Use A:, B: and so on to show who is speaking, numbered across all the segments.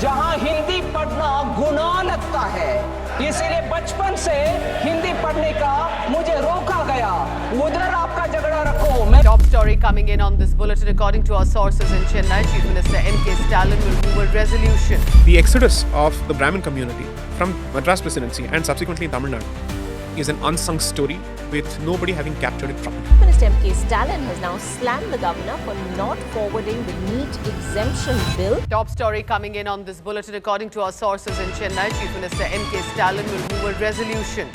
A: जहां हिंदी पढ़ना गुनाह लगता है, इसीलिए बचपन से हिंदी पढ़ने का मुझे रोका गया। उधर आपका झगड़ा रखो।
B: Top story coming in on this bulletin. According to our sources in Chennai, Chief Minister M.K. Stalin will move a resolution.
C: The exodus of the Brahmin community from Madras Presidency and subsequently Tamil Nadu is an unsung story with nobody having captured it properly.
D: Minister M.K. Stalin has now slammed the governor for not forwarding the NEET exemption bill.
B: Top story coming in on this bulletin. According to our sources in Chennai, Chief Minister M.K. Stalin will move a resolution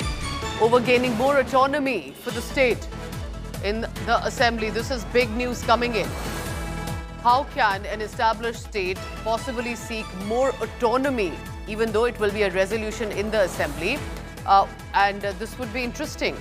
B: over gaining more autonomy for the state in the assembly. This is big news coming in. How can an established state possibly seek more autonomy even though it will be a resolution in the assembly? And this would be interesting.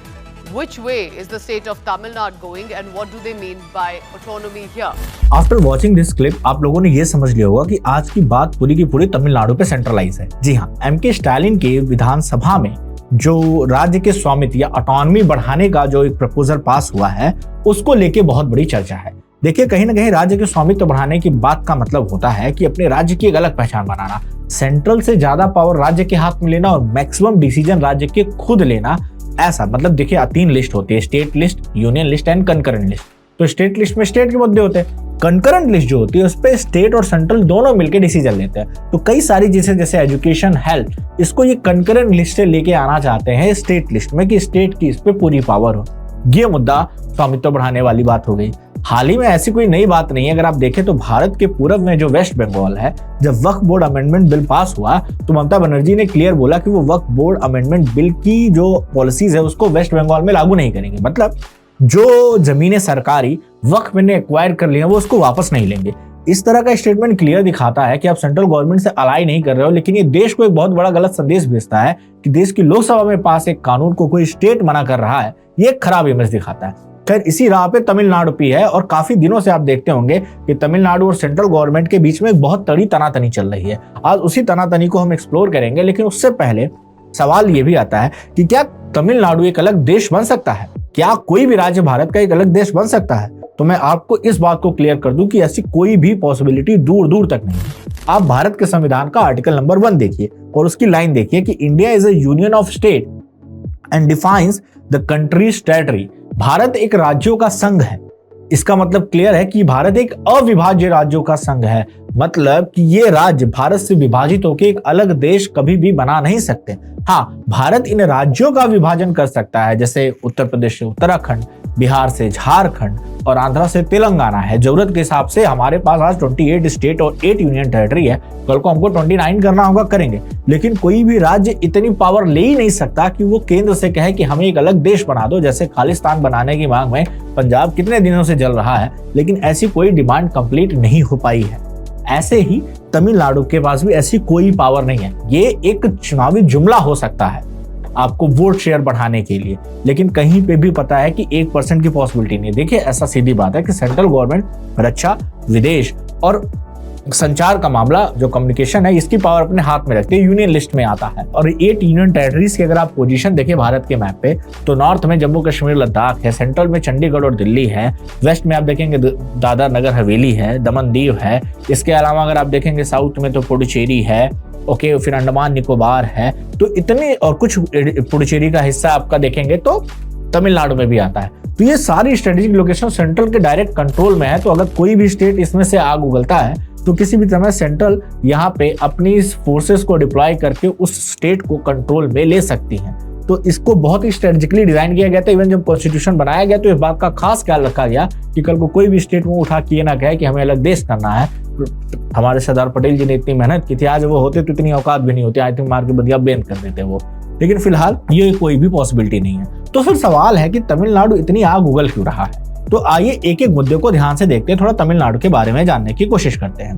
B: Which way is the state of Tamil Nadu going and what do they mean by autonomy here?
E: After watching this clip आप लोगों ने ये समझ लिया होगा कि आज की बात पूरी की पूरी तमिलनाडु पे सेंट्रलाइज है। जी हाँ, एमके स्टालिन के विधानसभा में जो राज्य के स्वामित्व या ऑटोनॉमी बढ़ाने का जो एक प्रपोजल पास हुआ है, उसको लेके बहुत बड़ी चर्चा है। देखिए, कहीं ना कहीं राज्य के स्वामित्व बढ़ाने की बात का मतलब होता है कि अपने राज्य की एक अलग पहचान बनाना, सेंट्रल से ज्यादा पावर राज्य के हाथ में लेना और मैक्सिमम डिसीजन राज्य के खुद लेना। ऐसा मतलब देखिए, 3 लिस्ट होती है, state list, union list and concurrent list. तो स्टेट लिस्ट में स्टेट के मुद्दे होते हैं, कंकरेंट लिस्ट जो होती है उस पे स्टेट और सेंट्रल दोनों मिलकर डिसीजन लेते हैं। तो कई सारी चीजें जैसे एजुकेशन, हेल्थ, इसको ये कंकरेंट लिस्ट से लेके आना चाहते हैं स्टेट लिस्ट में कि स्टेट की इस पे पूरी पावर हो। ये मुद्दा स्वामित्व बढ़ाने वाली बात हो गई। हाल ही में ऐसी कोई नई बात नहीं है। अगर आप देखें तो भारत के पूर्व में जो वेस्ट बंगाल है, जब वक्फ बोर्ड अमेंडमेंट बिल पास हुआ तो ममता बनर्जी ने क्लियर बोला कि वो वक्फ बोर्ड अमेंडमेंट बिल की जो पॉलिसीज है उसको वेस्ट बंगाल में लागू नहीं करेंगे। मतलब जो जमीनें सरकारी वक्फ में एक्वायर कर ली है वो उसको वापस नहीं लेंगे। इस तरह का स्टेटमेंट क्लियर दिखाता है कि आप सेंट्रल गवर्नमेंट से अलाई नहीं कर रहे हो, लेकिन ये देश को एक बहुत बड़ा गलत संदेश भेजता है कि देश की लोकसभा में पास एक कानून को कोई स्टेट मना कर रहा है। ये एक खराब इमेज दिखाता है। खैर, इसी राह पे तमिलनाडु भी है और काफी दिनों से आप देखते होंगे कि तमिलनाडु और सेंट्रल गवर्नमेंट के बीच में एक बहुत तगड़ी तनातनी चल रही है। आज उसी तनातनी को हम एक्सप्लोर करेंगे, लेकिन उससे पहले सवाल ये भी आता है कि क्या तमिलनाडु एक अलग देश बन सकता है? क्या कोई भी राज्य भारत का एक अलग देश बन सकता है? तो मैं आपको इस बात को क्लियर कर दूं कि ऐसी कोई भी पॉसिबिलिटी दूर दूर तक नहीं है। आप भारत के संविधान का आर्टिकल नंबर 1 देखिए और उसकी लाइन देखिए कि India is a union of state and defines the countries territory. Bharat एक राज्यों का संघ है। इसका मतलब क्लियर है कि भारत एक अविभाज्य राज्यों का संघ है। मतलब कि ये राज्य भारत से विभाजित होकर एक अलग देश कभी भी बना नहीं सकते। हाँ, भारत इन राज्यों का विभाजन कर सकता है, जैसे उत्तर प्रदेश से उत्तराखंड, बिहार से झारखंड और आंध्रा से तेलंगाना है। जरूरत के हिसाब से हमारे पास आज 28 स्टेट और 8 यूनियन टेरिटरी है। कल को हमको 29 करना होगा, करेंगे। लेकिन कोई भी राज्य इतनी पावर ले ही नहीं सकता कि वो केंद्र से कहे कि हमें एक अलग देश बना दो। जैसे खालिस्तान बनाने की मांग में पंजाब कितने दिनों से जल रहा है, लेकिन ऐसी कोई डिमांड कंप्लीट नहीं हो पाई है। ऐसे ही तमिलनाडु के पास भी ऐसी कोई पावर नहीं है। ये एक चुनावी जुमला हो सकता है आपको वोट शेयर बढ़ाने के लिए, लेकिन कहीं पे भी पता है कि 1% की पॉसिबिलिटी नहीं है। देखिए, ऐसा सीधी बात है कि सेंट्रल गवर्नमेंट रक्षा, विदेश और संचार का मामला, जो कम्युनिकेशन है, इसकी पावर अपने हाथ में रखते हैं, यूनियन लिस्ट में आता है। और 8 यूनियन टेरिटरीज की अगर आप पोजीशन देखें भारत के मैप पे, तो नॉर्थ में जम्मू कश्मीर, लद्दाख है, सेंट्रल में चंडीगढ़ और दिल्ली है, वेस्ट में आप देखेंगे दादर नगर हवेली है, दमन दीव है। इसके अलावा अगर आप देखेंगे साउथ में तो पुडुचेरी है, ओके, फिर अंडमान निकोबार है। तो इतने, और कुछ पुडुचेरी का हिस्सा आपका देखेंगे तो तमिलनाडु में भी आता है। तो ये सारी स्ट्रेटेजिक लोकेशन सेंट्रल के डायरेक्ट कंट्रोल में है। तो अगर कोई भी स्टेट इसमें से आग उगलता है तो किसी भी तरह सेंट्रल यहाँ पे अपनी फोर्सेस को डिप्लॉय करके उस स्टेट को कंट्रोल में ले सकती हैं। तो इसको बहुत ही स्ट्रेटेजिकली डिजाइन किया गया था। इवन जब कॉन्स्टिट्यूशन बनाया गया तो इस बात का खास ख्याल रखा गया कि कल को कोई भी स्टेट में उठा के ना कहे कि हमें अलग देश करना है। हमारे सरदार पटेल जी ने इतनी मेहनत की थी, आज वो होते तो इतनी औकात भी नहीं होती, आई थिंक मार के बदिया बैन कर देते वो। लेकिन फिलहाल ये कोई भी पॉसिबिलिटी नहीं है। तो फिर सवाल है कि तमिलनाडु इतनी आग उगल क्यों रहा है? तो आइए एक एक मुद्दे को ध्यान से देखते हैं, थोड़ा तमिलनाडु के बारे में जानने की कोशिश करते हैं।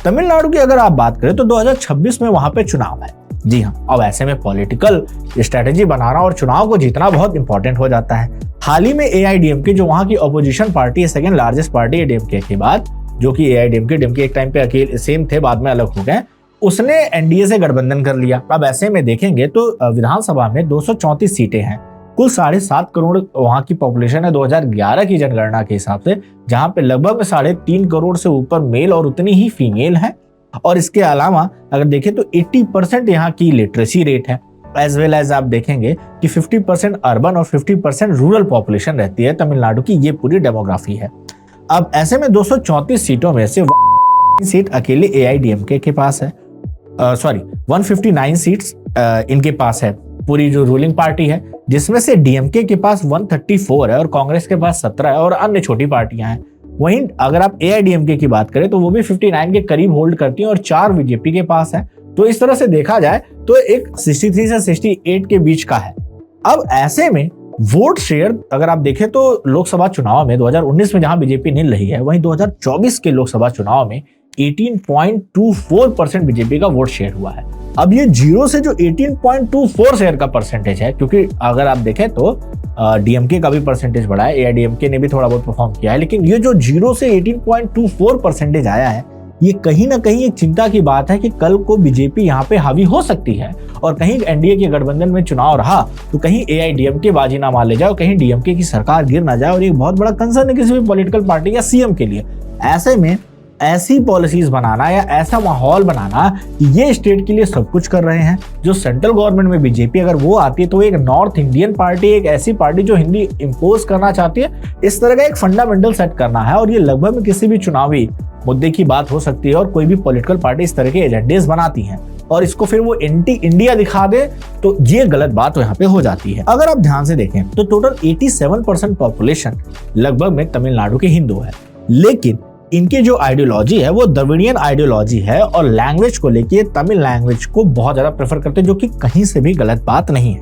E: तमिलनाडु की अगर आप बात करें तो 2026 में वहां पे चुनाव है। जी हाँ, अब ऐसे में पॉलिटिकल स्ट्रेटेजी बनाना और चुनाव को जीतना बहुत इंपॉर्टेंट हो जाता है। हाल ही में एआईडीएमके, जो वहां की अपोजिशन पार्टी है, सेकंड लार्जेस्ट पार्टी है डीएमके के बाद, जो कि एआईडीएमके एक टाइम पे अकेले सेम थे, बाद में अलग हो गए, उसने एनडीए से गठबंधन कर लिया। अब ऐसे में देखेंगे तो विधानसभा में 234 सीटें हैं, कुल 7.5 करोड़ वहां की पॉपुलेशन है 2011 की जनगणना के हिसाब से, जहां पे लगभग 3.5 करोड़ से ऊपर मेल और उतनी ही फीमेल है। और इसके अलावा अगर देखें तो 80% यहाँ की लिटरेसी रेट है, एज वेल एज आप देखेंगे कि 50% अर्बन और 50% रूरल पॉपुलेशन रहती है तमिलनाडु की। ये पूरी डेमोग्राफी है। अब ऐसे में 234 सीटों में से सीट अकेले AIDMK के पास है, 159 सीट्स इनके पास है, पूरी जो रूलिंग पार्टी है, जिसमें से DMK के पास 134 है और कांग्रेस के पास 17 है और अन्य छोटी पार्टियां हैं। वहीं अगर आप AIDMK की बात करें तो वो भी 59 के करीब होल्ड करती है और 4 BJP के पास है। तो इस तरह से देखा जाए तो एक 63 से 68 के बीच का है। अब ऐसे में वोट शेयर अगर आप देखें तो लोकसभा चुनाव में 2019 में जहां बीजेपी निल रही है, वहीं 2024 के लोकसभा चुनाव में 18.24% बीजेपी का वोट शेयर हुआ है। अब ये जीरो से जो 18.24 शेयर का परसेंटेज है, क्योंकि अगर आप देखें तो DMK का भी परसेंटेज बढ़ा है, AIDMK ने भी थोड़ा बहुत परफॉर्म किया है, लेकिन ये जो जीरो से 18.24 परसेंटेज आया है, ये कहीं ना कहीं एक चिंता की बात है कि कल को बीजेपी यहाँ पे हावी हो सकती है और कहीं NDA के गठबंधन में चुनाव रहा तो कहीं AIDMK बाजी ना मार ले जाए और कहीं DMK की सरकार गिर ना जाए, और ये बहुत बड़ा कंसर्न है किसी भी पॉलिटिकल पार्टी या CM के लिए। ऐसे में ऐसी पॉलिसीज बनाना या ऐसा माहौल बनाना कि ये स्टेट के लिए सब कुछ कर रहे हैं। जो सेंट्रल गवर्नमेंट में बीजेपी अगर वो आती है तो एक नॉर्थ इंडियन पार्टी, एक ऐसी पार्टी जो हिंदी इंपोज करना चाहती है, इस तरह का एक फंडामेंटल सेट करना है। और ये लगभग में किसी भी चुनावी मुद्दे की बात हो सकती है और कोई भी पॉलिटिकल पार्टी इस तरह के एजेंडेस बनाती है और इसको फिर वो एंटी इंडिया दिखा दे तो ये गलत बात यहाँ पे हो जाती है। अगर आप ध्यान से देखें तो टोटल 87% पॉपुलेशन लगभग में तमिलनाडु के हिंदू है, लेकिन इनकी जो आइडियोलॉजी है वो द्रविडियन आइडियोलॉजी है और लैंग्वेज को लेके तमिल लैंग्वेज को बहुत ज्यादा प्रेफर करते हैं, जो कि कहीं से भी गलत बात नहीं है।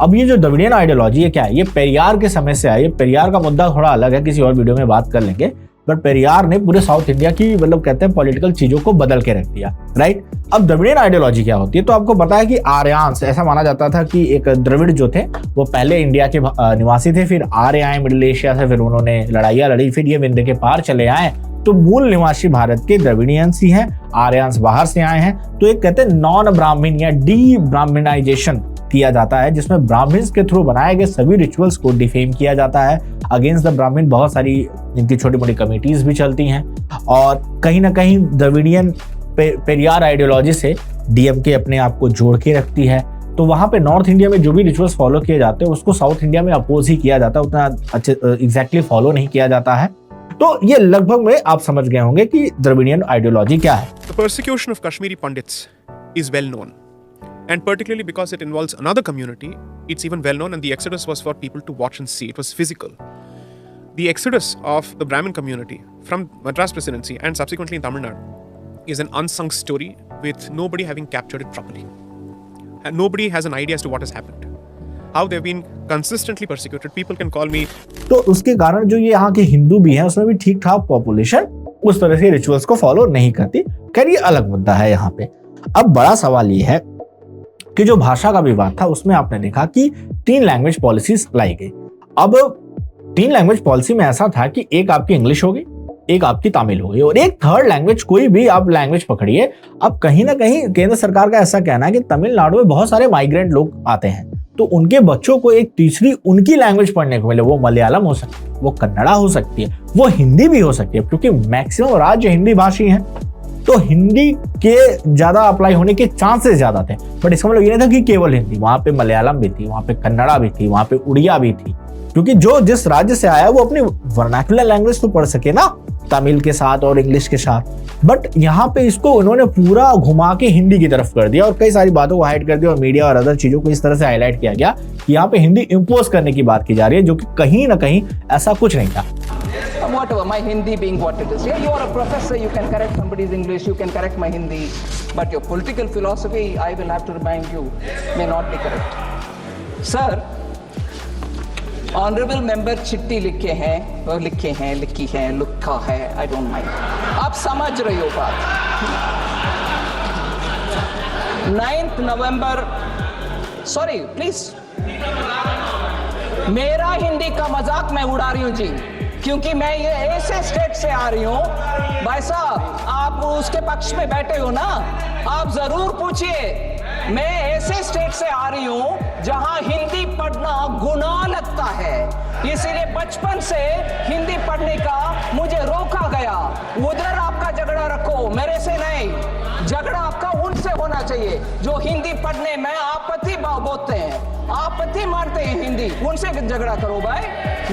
E: अब ये जो द्रविडियन आइडियोलॉजी है क्या है, ये पेरियार के समय से है। पेरियार का मुद्दा थोड़ा अलग है, किसी और वीडियो में बात कर लेंगे, पर पेरियार ने पूरे साउथ इंडिया की मतलब कहते हैं पॉलिटिकल चीजों को बदल के रख दिया, राइट। अब द्रविडियन आइडियोलॉजी क्या होती है, तो आपको पता है कि आर्यांस, ऐसा माना जाता था कि एक द्रविड़ जो थे वो पहले इंडिया के निवासी थे, फिर आर्य आए मिडिल एशिया से, फिर उन्होंने लड़ाइयाँ लड़ी, फिर ये विंध्य के पार चले आए, तो मूल निवासी भारत के द्रविडियंस ही हैं, आर्यांस बाहर से आए हैं। तो एक कहते हैं नॉन ब्राह्मण या डी ब्राह्मणाइजेशन किया जाता है, जिसमें ब्राह्मण्स के थ्रू बनाए गए सभी रिचुअल्स को डिफेम किया जाता है। अगेंस्ट द ब्राह्मण बहुत सारी इनकी छोटी मोटी कमिटीज भी चलती हैं और कहीं ना कहीं द्रविडियन पेरियार आइडियोलॉजी से DMK अपने आप को जोड़ के रखती है। तो वहां पे नॉर्थ इंडिया में जो भी रिचुअल्स फॉलो किए जाते हैं उसको साउथ इंडिया में अपोज ही किया जाता है, उतना अच्छे एग्जैक्टली फॉलो नहीं किया जाता है। तो ये लगभग में आप समझ गए होंगे कि द्रविडियन आइडियोलॉजी क्या है।
C: The persecution of Kashmiri Pandits is well known, and particularly because it involves another community, it's even well known, and the exodus was for people to watch and see. It was physical. The exodus of the Brahmin community from Madras Presidency and subsequently in Tamil Nadu is an unsung story with nobody having captured it properly. And nobody has an idea as to what has happened. How they've been consistently persecuted. People can call me.
E: तो उसके कारण जो ये यहाँ के हिंदू भी हैं उसमें भी ठीक ठाक पॉपुलेशन उस तरह से रिचुअल्स को फॉलो नहीं करती। खैर ये अलग मुद्दा है यहाँ पे। अब बड़ा सवाल ये है कि जो भाषा का विवाद था उसमें आपने देखा कि 3 लैंग्वेज पॉलिसीज लाई गई। अब 3 लैंग्वेज पॉलिसी में ऐसा था कि एक आपकी इंग्लिश होगी, एक आपकी तमिल होगी और एक थर्ड लैंग्वेज, कोई भी आप लैंग्वेज पकड़िए। अब कहीं ना कहीं केंद्र सरकार का ऐसा कहना है कि तमिलनाडु में बहुत सारे माइग्रेंट लोग आते हैं, तो उनके बच्चों को एक तीसरी उनकी लैंग्वेज पढ़ने को मिले। वो मलयालम हो सकती है, वो कन्नड़ा हो सकती है, वो हिंदी भी हो सकती है, क्योंकि मैक्सिमम राज्य हिंदी भाषी हैं, तो हिंदी के ज्यादा अप्लाई होने के चांसेस ज्यादा थे। बट इसका मतलब ये नहीं था कि केवल हिंदी, वहां पे मलयालम भी थी, वहां पे कन्नड़ा भी थी, वहां पे उड़िया भी थी, क्योंकि जो जिस राज्य से आया वो अपनी वर्नाकुलर लैंग्वेज तो पढ़ सके ना, तमिल के साथ और इंग्लिश के साथ। बट यहाँ पे इसको उन्होंने पूरा घुमा के हिंदी की तरफ कर दिया और कई सारी बातों को हाइड कर दिया और मीडिया और अदर चीजों को इस तरह से हाईलाइट किया गया कि यहाँ पे हिंदी इंपोज करने की बात की जा रही है, जो कि कहीं ना कहीं ऐसा कुछ नहीं था।
A: Whatever, my Hindi being what it is. Yeah, you are a professor, you can correct somebody's English, you can correct my Hindi, but your political philosophy, I will have to remind you, may not be correct. Sir, honourable member चिट्ठी लिखी है, लिखा है, I don't mind. आप समझ रही हो बात। 9 नवंबर, सॉरी प्लीज, मेरा हिंदी का मजाक मैं उड़ा रही हूँ जी, क्योंकि मैं ये ऐसे स्टेट से आ रही हूँ। भाई साहब, आप उसके पक्ष में बैठे हो ना, आप जरूर पूछिए। मैं ऐसे स्टेट से आ रही हूं जहां हिंदी पढ़ना गुनाह लगता है, इसीलिए बचपन से हिंदी पढ़ने का मुझे रोका गया। उधर आपका झगड़ा रखो, मेरे से नहीं। झगड़ा आपका उनसे होना चाहिए जो हिंदी पढ़ने में आपत्ति बोलते हैं, आपत्ति मारते हैं हिंदी, उनसे झगड़ा करो भाई,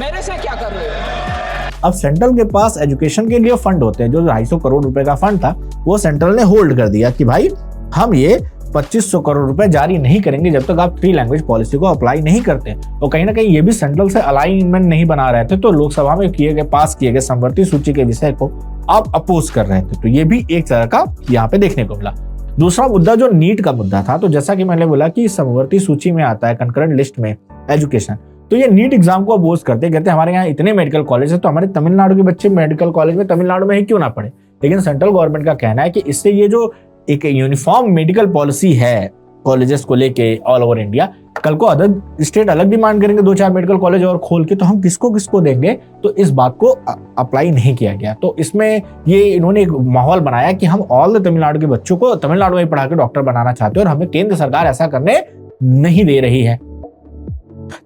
A: मेरे से क्या कर रहे हो।
E: अब सेंट्रल के पास एजुकेशन के लिए फंड होते हैं, जो 250 करोड़ रुपए का फंड था वो सेंट्रल ने होल्ड कर दिया कि भाई हम ये 2500 करोड़ रुपए जारी नहीं करेंगे जब तक आप 3 लैंग्वेज पॉलिसी को अप्लाई नहीं करते। और कहीं ना कहीं ये भी सेंट्रल से अलाइनमेंट नहीं बना रहे थे, तो लोकसभा में पास किए गए समवर्ती सूची के विषय को आप अपोज कर रहे थे, तो ये भी एक तरह का यहाँ पे देखने को मिला। दूसरा मुद्दा जो नीट का मुद्दा था, तो जैसा कि मैंने बोला कि समवर्ती सूची में आता है कंकरेंट लिस्ट में एजुकेशन, तो ये नीट एग्जाम को अपोज करते कहते हैं हमारे यहाँ इतने मेडिकल कॉलेज है, तो हमारे तमिलनाडु के बच्चे मेडिकल कॉलेज में तमिलनाडु में ही क्यों ना पढ़े। लेकिन सेंट्रल गवर्नमेंट का कहना है कि इससे ये जो एक यूनिफॉर्म मेडिकल पॉलिसी है कॉलेजेस को लेके ऑल ओवर इंडिया, कल को अदर स्टेट अलग डिमांड करेंगे 2-4 मेडिकल कॉलेज और खोल के, तो हम किसको देंगे, तो इस बात को अप्लाई नहीं किया गया। तो इसमें ये इन्होंने एक माहौल बनाया कि हम ऑल द तमिलनाडु के बच्चों को तमिलनाडु में पढ़ा के डॉक्टर बनाना चाहते हैं और हमें केंद्र सरकार ऐसा करने नहीं दे रही है।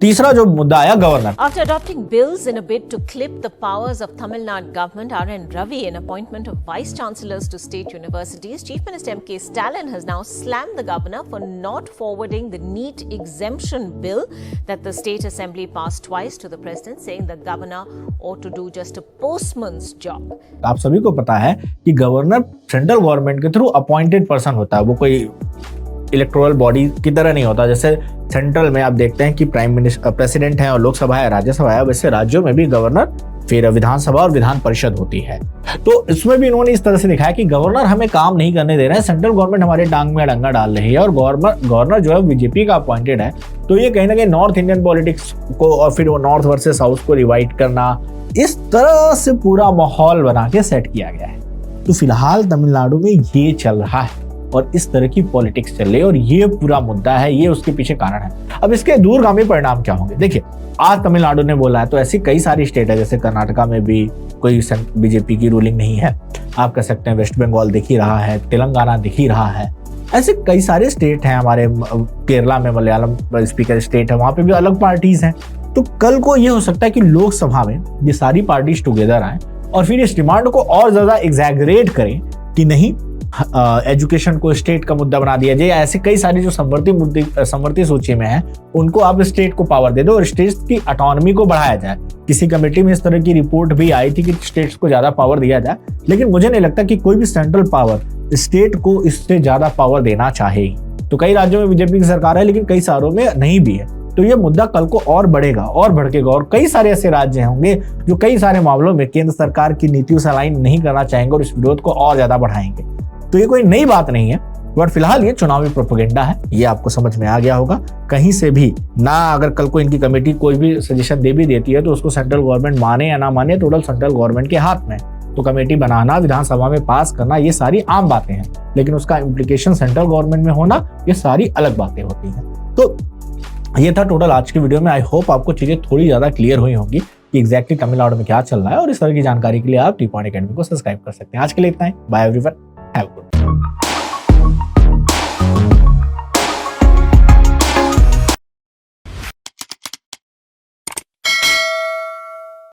E: तीसरा जो मुद्दा आया governor.
D: After adopting bills in a bid to clip the powers of Tamil Nadu government, R.N. Ravi in appointment of vice chancellors to state universities, Chief Minister M.K. Stalin has now slammed the governor for not forwarding the NEET exemption bill that the state assembly passed twice to the president, saying the governor ought to do just a postman's job.
E: आप सभी को पता है कि governor central government के through appointed person होता है, वो कोई इलेक्टोरल बॉडी की तरह नहीं होता। जैसे सेंट्रल में आप देखते हैं कि प्राइम मिनिस्टर प्रेसिडेंट है और लोकसभा है, राज्यसभा है, वैसे राज्यों में भी गवर्नर, फिर विधानसभा और विधान परिषद होती है। तो इसमें भी इन्होंने इस तरह से दिखाया कि गवर्नर हमें काम नहीं करने दे रहे हैं, सेंट्रल गवर्नमेंट हमारे टांग में अड़ंगा डाल रही है और गवर्नर जो है बीजेपी का अपॉइंटेड है। तो ये कहीं ना कहीं नॉर्थ इंडियन पॉलिटिक्स को और फिर वो नॉर्थ वर्सेस साउथ को डिवाइड करना, इस तरह से पूरा माहौल बना के सेट किया गया है। तो फिलहाल तमिलनाडु में ये चल रहा है और इस तरह की पॉलिटिक्स चल रही है और ये पूरा मुद्दा है, ये उसके पीछे कारण है। अब इसके दूरगामी परिणाम क्या होंगे? देखिए, आज तमिलनाडु ने बोला है, तो ऐसी कई सारी स्टेट है, जैसे कर्नाटका में भी कोई बीजेपी की रूलिंग नहीं है, आप कह सकते हैं वेस्ट बंगाल दिख ही रहा है, तेलंगाना दिख ही रहा है, ऐसे कई सारे स्टेट हैं। हमारे केरला में मलयालम स्पीकर स्टेट है, वहां पे भी अलग पार्टीज हैं। तो कल को ये हो सकता है कि लोकसभा में ये सारी पार्टीज टुगेदर आए और फिर इस डिमांड को और ज्यादा एग्जैगरेट करें कि नहीं एजुकेशन को स्टेट का मुद्दा बना दिया जाए। ऐसे कई सारी जो समवर्ती सूची में है उनको आप स्टेट को पावर दे दो और स्टेट की ऑटोनॉमी को बढ़ाया जाए। किसी कमेटी में इस तरह की रिपोर्ट भी आई थी कि स्टेट्स को ज्यादा पावर दिया जाए, लेकिन मुझे नहीं लगता कि कोई भी सेंट्रल पावर स्टेट को इससे ज्यादा पावर देना चाहे। तो कई राज्यों में बीजेपी की सरकार है, लेकिन कई सारों में नहीं भी है। तो ये मुद्दा कल को और बढ़ेगा और भड़केगा और कई सारे ऐसे राज्य होंगे जो कई सारे मामलों में केंद्र सरकार की नीतियों से अलाइन नहीं करना चाहेंगे और इस विरोध को और ज्यादा बढ़ाएंगे। तो ये कोई नई बात नहीं है, बट फिलहाल ये चुनावी प्रोपेगेंडा है, ये आपको समझ में आ गया होगा। कहीं से भी ना, अगर कल को इनकी कमेटी कोई भी सजेशन दे भी देती है तो उसको सेंट्रल गवर्नमेंट माने या ना माने, टोटल सेंट्रल गवर्नमेंट के हाथ में। तो कमेटी बनाना, विधानसभा में पास करना, ये सारी आम बातें हैं, लेकिन उसका इम्प्लीकेशन सेंट्रल गवर्नमेंट में होना, ये सारी अलग बातें होती हैं। तो ये था टोटल आज की वीडियो में। आई होप आपको चीजें थोड़ी ज्यादा क्लियर हुई होंगी कि एग्जैक्टली तमिलनाडु में क्या चल रहा है, और इस तरह की जानकारी के लिए आप टी पॉइंट एकेडमी को सब्सक्राइब कर सकते हैं। आज के लिए इतना ही, बाय एवरीवन।